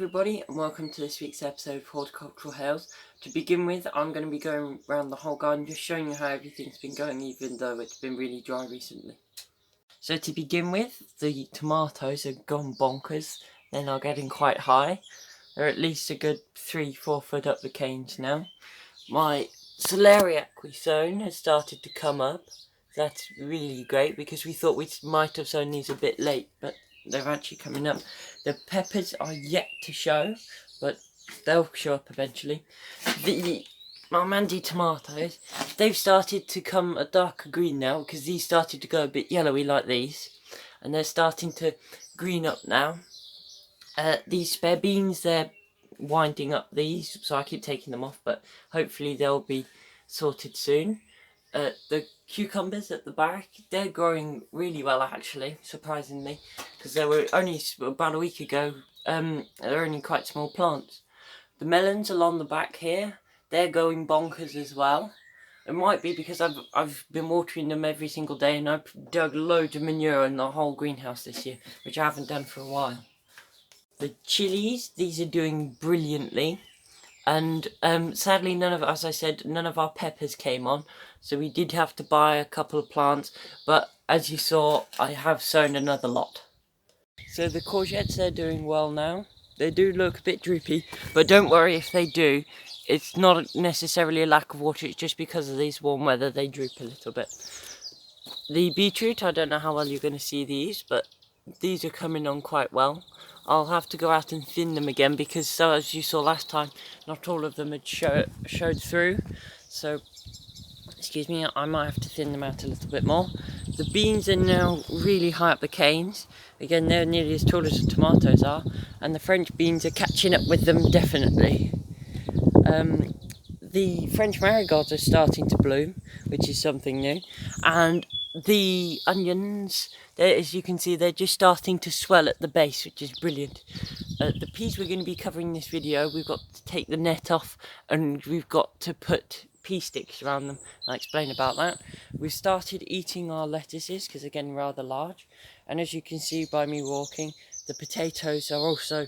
everybody, and welcome to this week's episode of Horticultural Hails. To begin with, I'm going to be going around the whole garden just showing you how everything's been going, even though it's been really dry recently. So to begin with, the tomatoes have gone bonkers. They're now getting quite high. They're at least a good 3-4 foot up the canes now. My celeriac we sown has started to come up. That's really great because we thought we might have sown these a bit late, but they're actually coming up. The peppers are yet to show, but they'll show up eventually. The Malmandi tomatoes, they've started to come a darker green now because these started to go a bit yellowy like these, and they're starting to green up now. These spare beans, they're winding up these, so I keep taking them off, but hopefully they'll be sorted soon. The cucumbers at the back, they're growing really well actually, surprisingly, because they were only about a week ago, they're only quite small plants. The melons along the back here, they're going bonkers as well. It might be because I've been watering them every single day, and I've dug loads of manure in the whole greenhouse this year, which I haven't done for a while. The chilies, these are doing brilliantly. And sadly, none of our peppers came on, so we did have to buy a couple of plants, but as you saw, I have sown another lot. So the courgettes, they're doing well now. They do look a bit droopy, but don't worry if they do. It's not necessarily a lack of water, it's just because of this warm weather they droop a little bit. The beetroot, I don't know how well you're going to see these, but these are coming on quite well. I'll have to go out and thin them again because, so as you saw last time, not all of them had showed through. So, excuse me, I might have to thin them out a little bit more. The beans are now really high up the canes. Again, they're nearly as tall as the tomatoes are, and the French beans are catching up with them definitely. The French marigolds are starting to bloom, which is something new, and the onions, as you can see, they're just starting to swell at the base, which is brilliant. The peas we're going to be covering in this video, we've got to take the net off and we've got to put pea sticks around them. I'll explain about that. We've started eating our lettuces because they're getting rather large, and as you can see by me walking, the potatoes are also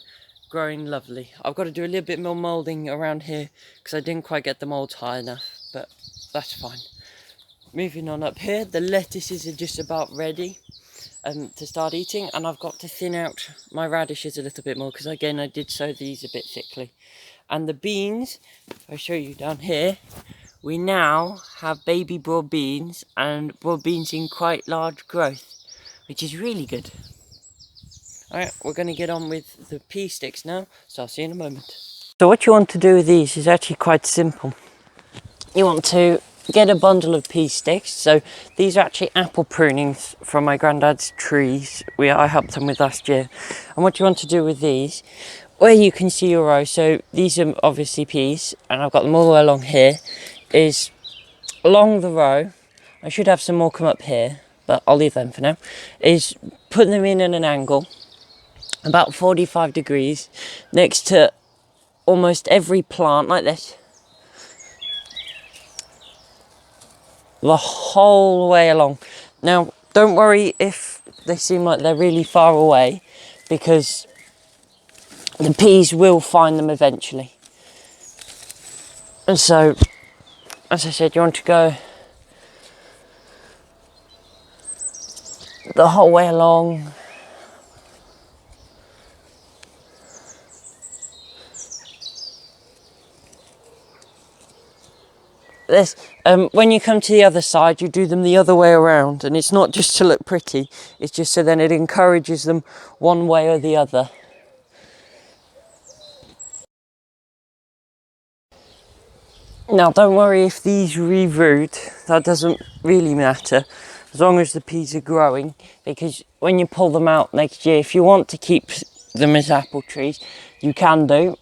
growing lovely. I've got to do a little bit more moulding around here because I didn't quite get the moulds high enough, but that's fine. Moving on up here, the lettuces are just about ready to start eating, and I've got to thin out my radishes a little bit more because again I did sow these a bit thickly. And the beans, I'll show you down here, we now have baby broad beans and broad beans in quite large growth, which is really good. Alright, we're going to get on with the pea sticks now, so I'll see you in a moment. So what you want to do with these is actually quite simple. You want to get a bundle of pea sticks. So these are actually apple prunings from my granddad's trees I helped him with last year. And what you want to do with these, where you can see your row, so these are obviously peas, and I've got them all the way along here, is along the row, I should have some more come up here, but I'll leave them for now, is put them in at an angle, about 45 degrees, next to almost every plant, like this. The whole way along. Now, don't worry if they seem like they're really far away, because the peas will find them eventually. And so, as I said, you want to go the whole way along. This, when you come to the other side, you do them the other way around, and it's not just to look pretty, it's just so then it encourages them one way or the other. Now, don't worry if these re-root, that doesn't really matter, as long as the peas are growing, because when you pull them out next year, if you want to keep them as apple trees, you can do,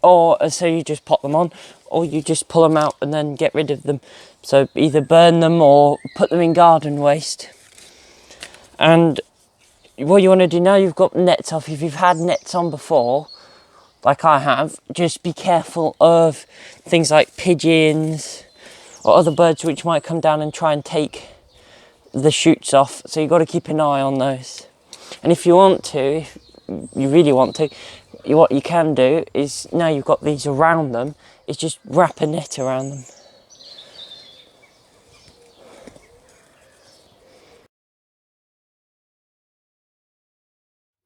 or so you just pop them on, or you just pull them out and then get rid of them. So either burn them or put them in garden waste. And what you want to do now, you've got nets off. If you've had nets on before, like I have, just be careful of things like pigeons or other birds which might come down and try and take the shoots off. So you've got to keep an eye on those. And if you want to, if you really want to, what you can do is, now you've got these around them, is just wrap a net around them.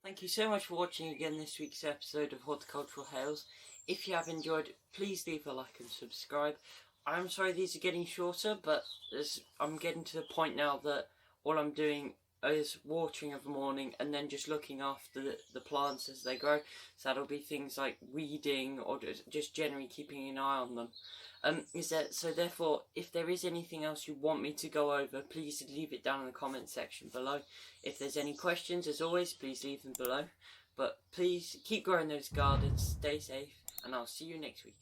Thank you so much for watching again this week's episode of Horticultural Hails. If you have enjoyed, please leave a like and subscribe. I'm sorry these are getting shorter, but I'm getting to the point now that all I'm doing is watering of the morning and then just looking after the plants as they grow. So that'll be things like weeding or just generally keeping an eye on them. So therefore, if there is anything else you want me to go over, please leave it down in the comment section below. If there's any questions, as always, please leave them below. But please keep growing those gardens, stay safe, and I'll see you next week.